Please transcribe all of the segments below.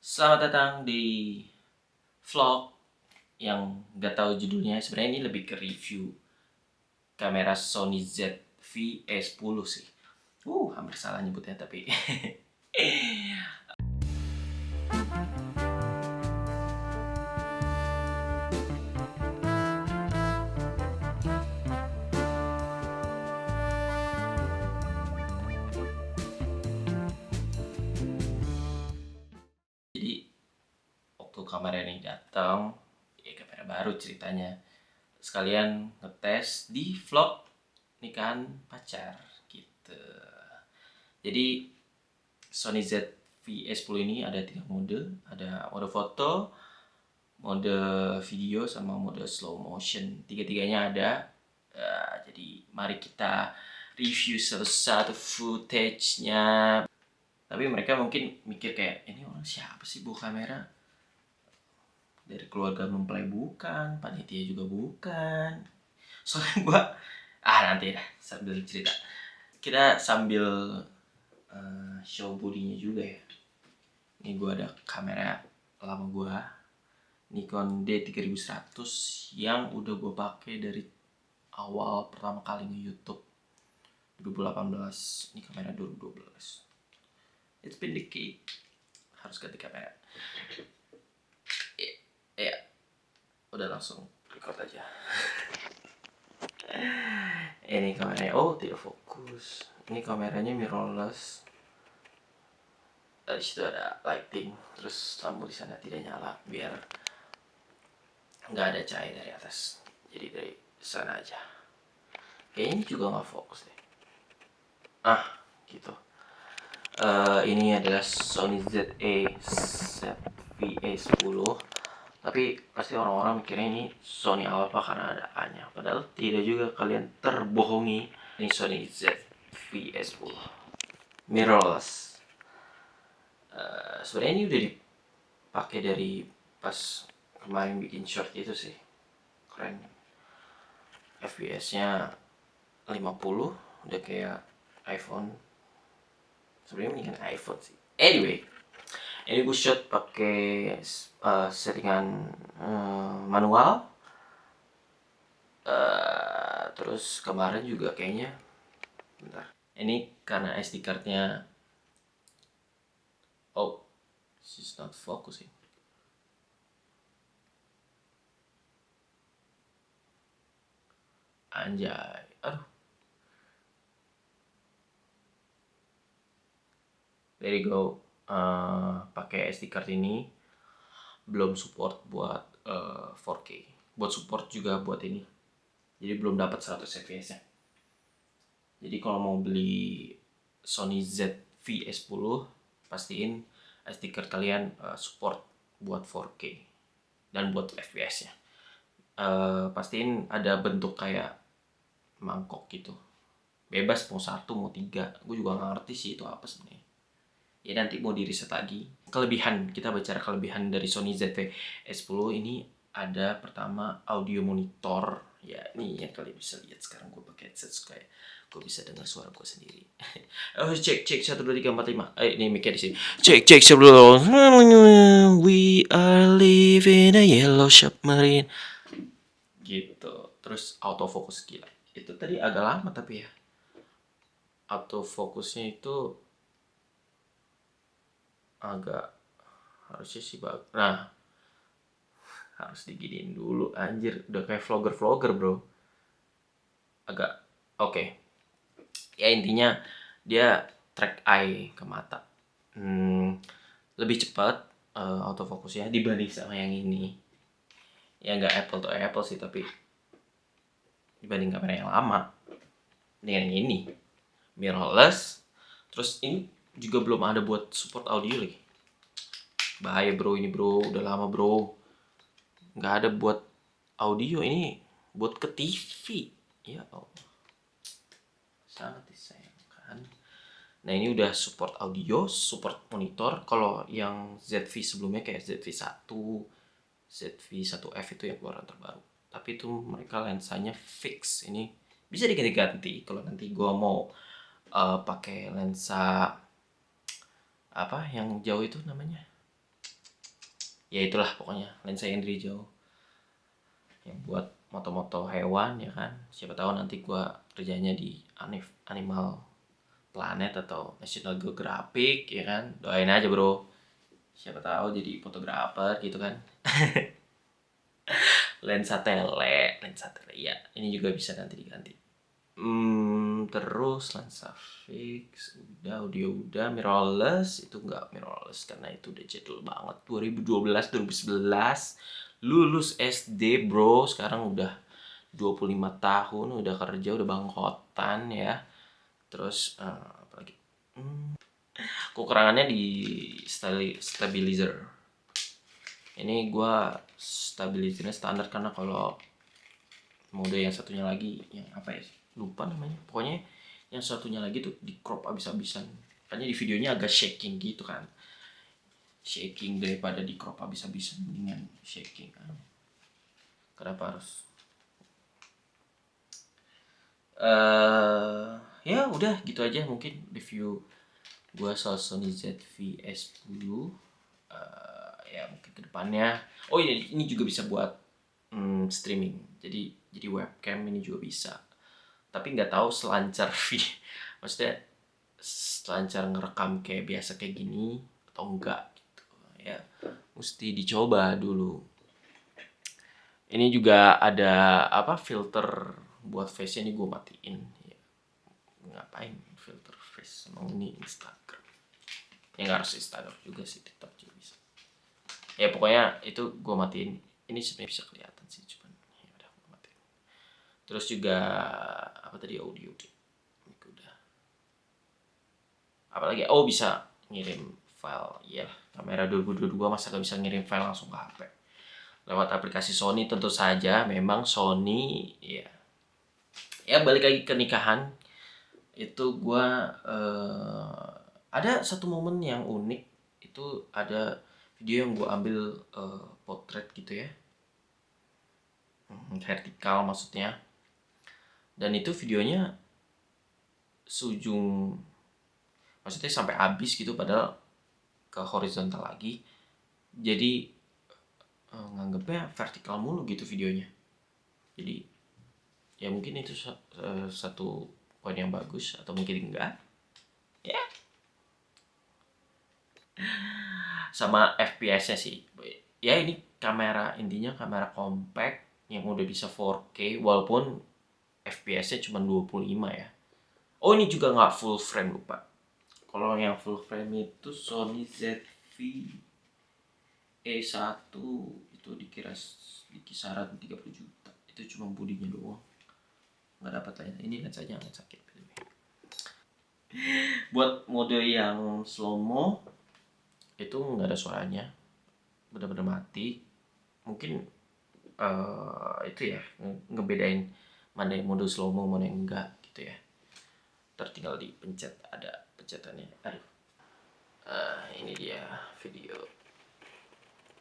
Selamat datang di vlog yang nggak tahu judulnya. Sebenarnya ini lebih ke review kamera Sony ZV-E10 sih. Hampir salah nyebutnya tapi. Jadi waktu kamera ini datang, ya kamera baru ceritanya. Sekalian ngetes di vlog nikahan pacar gitu. Jadi Sony ZV-E10 ini ada 3 mode, ada mode foto, mode video sama mode slow motion. Tiga-tiganya ada. Jadi mari kita review satu-satu footage-nya. Tapi mereka mungkin mikir kayak, ini orang siapa sih bawa kamera? Dari keluarga mempelai bukan, panitia juga bukan. Soalnya gua nanti ya sambil cerita. Kita sambil show bodinya juga ya. Ini gua ada kamera lama gua, Nikon D3100 yang udah gue pakai dari awal pertama kali nge-YouTube 2018. Ini kamera 2012. It's been decade. Harus ganti kamera. Ya, udah langsung record aja. Ini kameranya, tidak fokus. Ini kameranya mirrorless. Di situ ada lighting, terus lampu di sana tidak nyala biar nggak ada cahaya dari atas. Jadi dari sana aja. Kayaknya juga nggak fokus deh. Gitu. Ini adalah Sony ZV-E10. Tapi pasti orang-orang mikirnya ini Sony Alpha karena ada A-nya. Padahal tidak juga, kalian terbohongi. Ini Sony ZV-E10 mirrorless. Sebenarnya ini udah dipakai dari pas kemarin bikin short itu sih. Keren. FPS-nya 50, udah kayak iPhone. Sebenarnya mendingan iPhone sih. Anyway, ini gue shot pakai settingan manual. Terus kemarin juga kayaknya, bentar. Ini karena SD cardnya, she's not focusing. Anjay, there you go. Pakai SD card ini belum support buat 4K. Buat support juga buat ini. Jadi belum dapat 100 fps nya. Jadi kalau mau beli Sony ZV-E10, pastiin SD card kalian support buat 4K dan buat fps nya. Pastiin ada bentuk kayak mangkok gitu. Bebas mau 1 mau 3. Gue juga gak ngerti sih itu apa sebenarnya. Ya nanti mau di riset lagi. Kelebihan, kita bicara kelebihan dari Sony ZV-E10 ini. Ada pertama audio monitor. Ya ini yang kalian bisa lihat sekarang gue pakai headset supaya gue bisa dengar suara gue sendiri. Cek 1 2 3 4 5. Ini mic-nya di sini. Cek sebelum. We are living a yellow submarine. Gitu. Terus autofocus gila. Itu tadi agak lama tapi ya. Autofocusnya itu agak harusnya sih bagus. Nah, harus diginiin dulu anjir, udah kayak vlogger bro. Agak oke. Ya intinya dia track eye ke mata. Lebih cepat autofokusnya dibanding sama yang ini. Ya nggak apple to apple sih, tapi dibanding kamera yang lama dengan yang ini mirrorless. Terus ini juga belum ada buat support audio lagi. Bahaya bro, ini bro, udah lama bro nggak ada buat audio. Ini buat ke TV. Ya Allah, sangat disayangkan. Nah ini udah support audio, support monitor. Kalau yang ZV sebelumnya kayak ZV-1, ZV-1F itu yang keluaran terbaru. Tapi itu mereka lensanya fix. Ini bisa diganti-ganti. Kalau nanti gua mau pakai lensa apa yang jauh itu namanya, Ya itulah pokoknya lensa yang dari jauh yang buat moto-moto hewan ya kan. Siapa tahu nanti gua kerjanya di Animal Planet atau National Geographic ya kan. Doain aja bro, siapa tahu jadi fotografer gitu kan. Lensa tele ya ini juga bisa nanti diganti. Terus lensa fix udah, audio udah, mirrorless itu enggak mirrorless karena itu udah jadul banget. 2012 2011 lulus SD bro, sekarang udah 25 tahun, udah kerja, udah bangkotan ya. Terus apa lagi? Kekurangannya di stabilizer. Ini gua stabilizernya standar karena kalau mode yang satunya lagi yang apa ya? Lupa namanya. Pokoknya yang satunya lagi tuh di crop abis-abisan. Makanya di videonya agak shaking gitu kan. Shaking daripada di crop abis-abisan, mendingan shaking kan. Kenapa harus ya udah gitu aja mungkin review gua soal Sony ZV S10. Ya mungkin kedepannya ini juga bisa buat streaming, jadi webcam ini juga bisa, tapi nggak tahu selancar maksudnya selancar ngerekam kayak biasa kayak gini atau enggak gitu ya, mesti dicoba dulu. Ini juga ada apa filter buat face ini gue matiin ya. Ngapain filter face, emang ini Instagram ya, nggak harus Instagram juga sih, TikTok juga bisa ya. Pokoknya itu gue matiin. Ini sebenarnya bisa kelihatan sih, cuman ya udah gue matiin. Terus juga apa tadi, audio deh udah. Apalagi bisa ngirim file ya. Kamera 2022 masa gak bisa ngirim file langsung ke HP lewat aplikasi Sony? Tentu saja memang Sony ya balik lagi ke nikahan itu gue ada satu momen yang unik. Itu ada video yang gue ambil potret gitu ya, vertikal maksudnya, dan itu videonya sujung, maksudnya sampai habis gitu padahal ke horizontal lagi, jadi nganggepnya vertikal mulu gitu videonya. Jadi ya mungkin itu satu poin yang bagus atau mungkin enggak ya. Sama FPS-nya sih ya, ini kamera, intinya kamera compact yang udah bisa 4K walaupun FPS-nya cuma 25 ya. Ini juga nggak full frame, lupa. Kalau yang full frame itu Sony ZV E1 itu dikira di kisaran 30 juta. Itu cuma bodinya doang, nggak dapat lainnya. Ini lensanya nggak sakit. Buat mode yang slow mo itu nggak ada suaranya, benar-benar mati. Mungkin itu ya ngebedain mana yang mode slow mo mana yang enggak gitu ya. Tertinggal dipencet, ada pencetannya. Aduh, ini dia video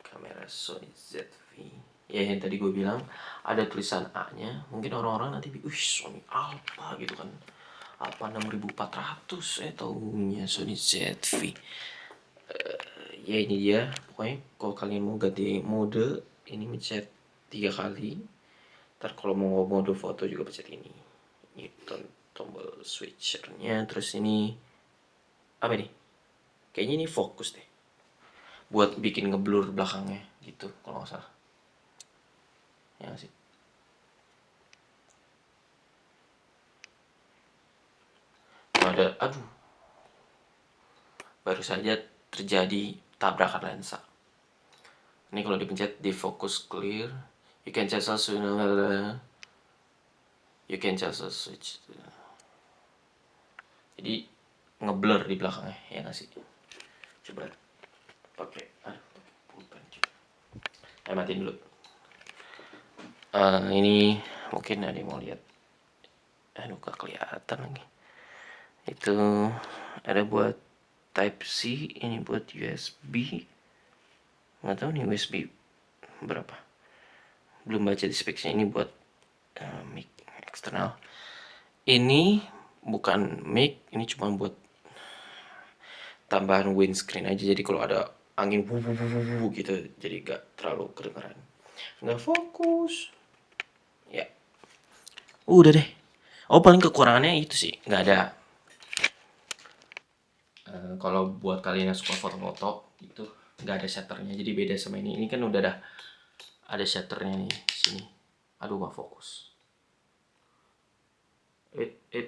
kamera Sony ZV ya, yang tadi gue bilang ada tulisan A nya. Mungkin orang-orang nanti Sony apa gitu kan, apa 6400 taunya Sony ZV. Ya ini dia pokoknya. Kalau kalian mau ganti mode ini mencet 3 kali. Ntar kalau mau mode foto juga pencet ini tombol switchernya. Terus ini apa nih, kayaknya ini fokus deh buat bikin ngeblur belakangnya gitu kalau nggak salah ya sih. Ada baru saja terjadi tabrakan lensa. Ini kalau dipencet di focus clear, you can just switch. Jadi ngeblur di belakangnya ya nggak sih. Coba pakai pulpen coba. Matiin dulu. Ini mungkin ada yang mau lihat. Gak kelihatan lagi. Itu ada buat Type C, ini buat USB. Nggak tahu nih USB berapa. Belum baca di speknya. Ini buat mic eksternal. Ini bukan mic, ini cuma buat tambahan windscreen aja. Jadi kalau ada angin gitu, jadi gak terlalu kedengeran, nggak fokus ya. Udah deh. Oh, paling kekurangannya itu sih, nggak ada. Kalau buat kalian yang suka foto-foto itu nggak ada shutternya, jadi beda sama ini. Ini kan udah ada shutternya nih sini. Aduh, nggak fokus.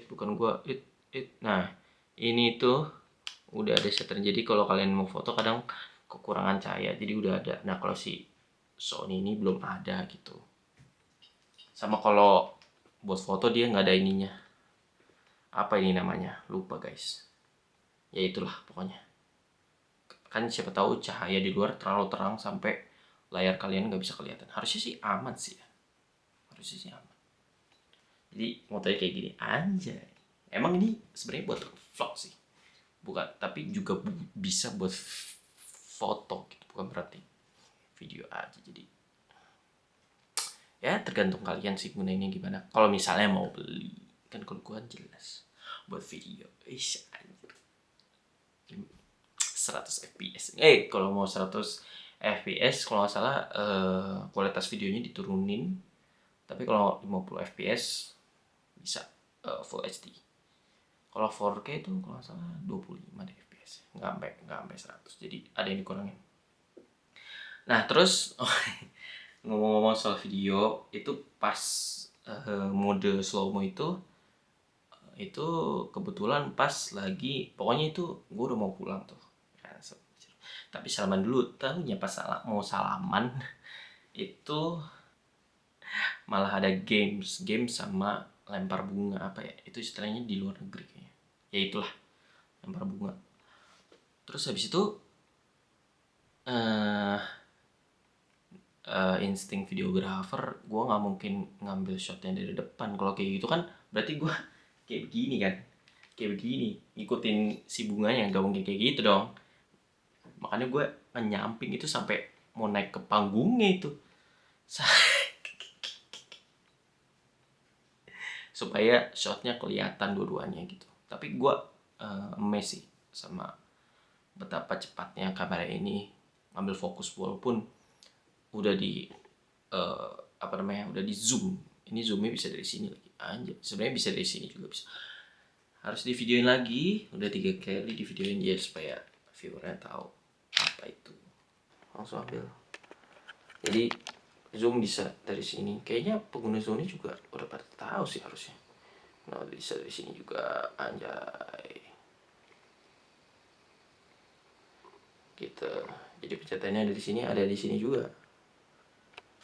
Bukan gua. Nah, ini tuh udah ada shutter. Jadi kalau kalian mau foto kadang kekurangan cahaya, jadi udah ada. Nah, kalau si Sony ini belum ada gitu. Sama kalau buat foto dia nggak ada ininya. Apa ini namanya? Lupa guys. Ya itulah pokoknya. Kan siapa tahu cahaya di luar terlalu terang sampai layar kalian nggak bisa kelihatan. Harusnya sih aman sih ya. Harusnya sih aman. Jadi motonya kayak gini aja. Emang ini sebenarnya buat vlog sih. Bukan, tapi juga bisa buat foto gitu, bukan berarti video aja. Jadi ya tergantung kalian sih gunainnya gimana. Kalau misalnya mau beli, kan kalau gua jelas buat video, anjir, 100 fps. Kalau mau 100 fps kalau nggak salah kualitas videonya diturunin. Tapi kalau 50 fps bisa full HD. Kalau 4K itu kalau nggak salah 25 fps, nggak sampai 100. Jadi ada yang dikurangin. Nah terus ngomong-ngomong soal video, itu pas mode slow mo itu kebetulan pas lagi, pokoknya itu gue udah mau pulang tuh. Tapi salaman dulu, tahunya pas mau salaman itu malah ada games sama lempar bunga. Apa ya itu istilahnya di luar negeri kayaknya, ya itulah, lempar bunga. Terus habis itu insting videografer, gue nggak mungkin ngambil shotnya dari depan. Kalau kayak gitu kan berarti gue kayak begini kan, kayak begini ngikutin si bunganya, nggak mungkin kayak gitu dong. Makanya gue nyamping itu sampai mau naik ke panggungnya itu supaya shotnya kelihatan dua-duanya gitu. Tapi gue amazed sih sama betapa cepatnya kamera ini ngambil fokus, walaupun udah di udah di zoom. Ini zoomnya bisa dari sini lagi, anjir. Sebenarnya bisa dari sini juga bisa. Harus di videoin lagi, udah 3 kali di videoin ya supaya viewernya tahu apa itu. Langsung ambil. Jadi zoom bisa dari sini. Kayaknya pengguna Sony juga udah pada tahu sih harusnya. Nah, bisa dari sini juga, anjay. Gitu. Jadi pencetannya ada di sini, ada di sini juga.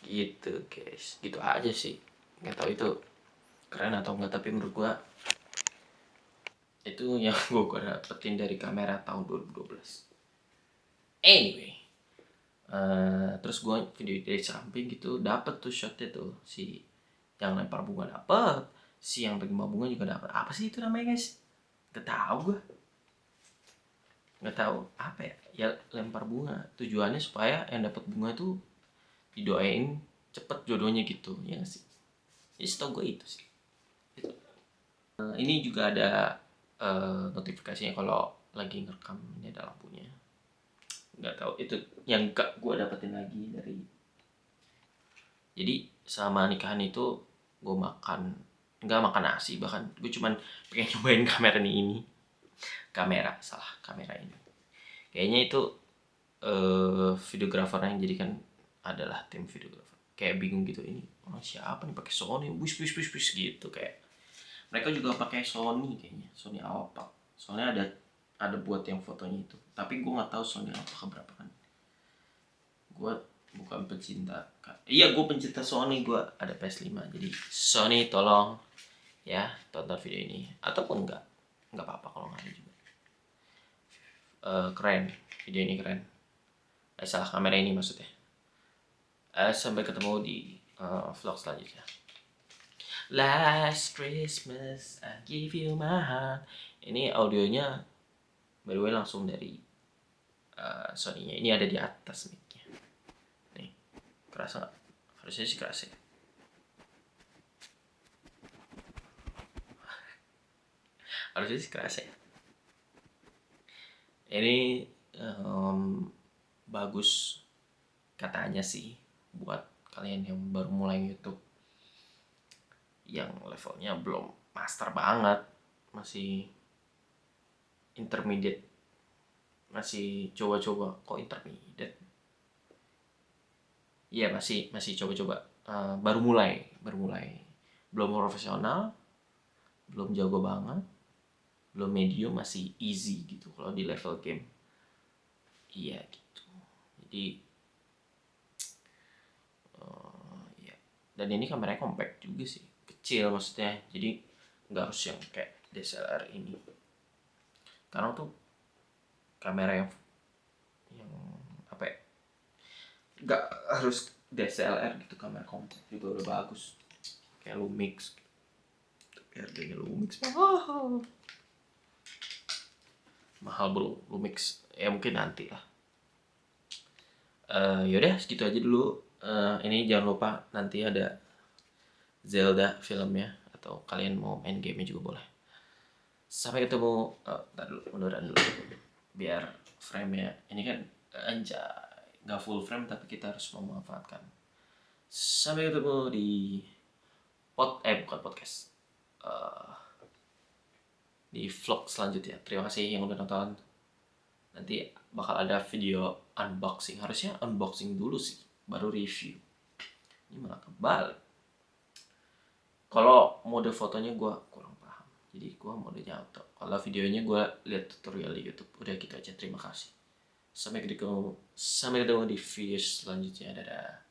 Gitu guys, gitu aja sih. Nggak tahu itu keren atau enggak, tapi menurut gua itu yang gua dapetin dari kamera tahun 2012. Anyway, terus gua video dari samping gitu, dapet tuh shotnya tuh, si yang lempar bunga dapet, si yang terima bunga juga dapet. Apa sih itu namanya guys? Gak tahu gua. Nggak tahu apa ya. Ya lempar bunga. Tujuannya supaya yang dapat bunga tuh didoain cepet jodohnya gitu, ya gak sih? Ya setau gue itu sih. Ini juga ada notifikasinya kalau lagi ngerekam. Ini ada lampunya. Nggak tahu itu yang gak gue dapetin lagi dari. Jadi sama nikahan itu gue nggak makan nasi, bahkan gue cuman pengen nyobain kamera ini. Kamera ini. Kayaknya itu videografernya yang jadikan adalah tim videografer. Kayak bingung gitu, ini siapa nih pakai Sony, wish gitu. Kayak mereka juga pakai Sony kayaknya, Sony Alpha. Soalnya ada buat yang fotonya itu. Tapi gue nggak tahu Sony Alpha keberapa kan. Gue bukan pencinta. Iya, gue pencinta Sony, gue ada PS5. Jadi Sony tolong ya tonton video ini, ataupun nggak apa-apa kalau nggak ada juga. Keren, video ini keren. Salah kamera ini maksudnya. Sampai ketemu di vlog selanjutnya. Last Christmas I give you my heart. Ini audionya by the way langsung dari Sony-nya. Ini ada di atas mic-nya. Nih, kerasa nggak? Harusnya sih kerasa ya. Harusnya sih kerasa ya. Ini bagus katanya sih buat kalian yang baru mulai YouTube, yang levelnya belum master banget, masih intermediate, masih coba-coba. Kok intermediate? Iya, masih coba-coba. Baru mulai, belum profesional, belum jago banget, belum medium, masih easy gitu kalau di level game. Iya gitu. Jadi iya. Dan ini kameranya compact juga sih, kecil maksudnya. Jadi nggak harus yang kayak DSLR ini. Karena tuh kamera yang apa ya, nggak harus DSLR gitu, kamera compact juga udah bagus. Kayak Lumix. Tapi harganya Lumix mahal bro, Lumix ya mungkin nanti lah. Yaudah segitu aja dulu. Ini jangan lupa nanti ada Zelda filmnya, atau kalian mau main gamenya juga boleh. Sampai ketemu. Ntar dulu, munduran dulu biar frame-nya ini kan anjay nggak full frame, tapi kita harus memanfaatkan. Sampai ketemu di bukan podcast, di vlog selanjutnya. Terima kasih yang udah nonton. Nanti bakal ada video unboxing. Harusnya unboxing dulu sih, baru review. Ini malah kebalik. Kalau mode fotonya gue kurang paham, jadi gue modenya auto. Kalau videonya gue lihat tutorial di YouTube. Udah gitu aja, terima kasih. Sampai ketemu di video selanjutnya. Dadah.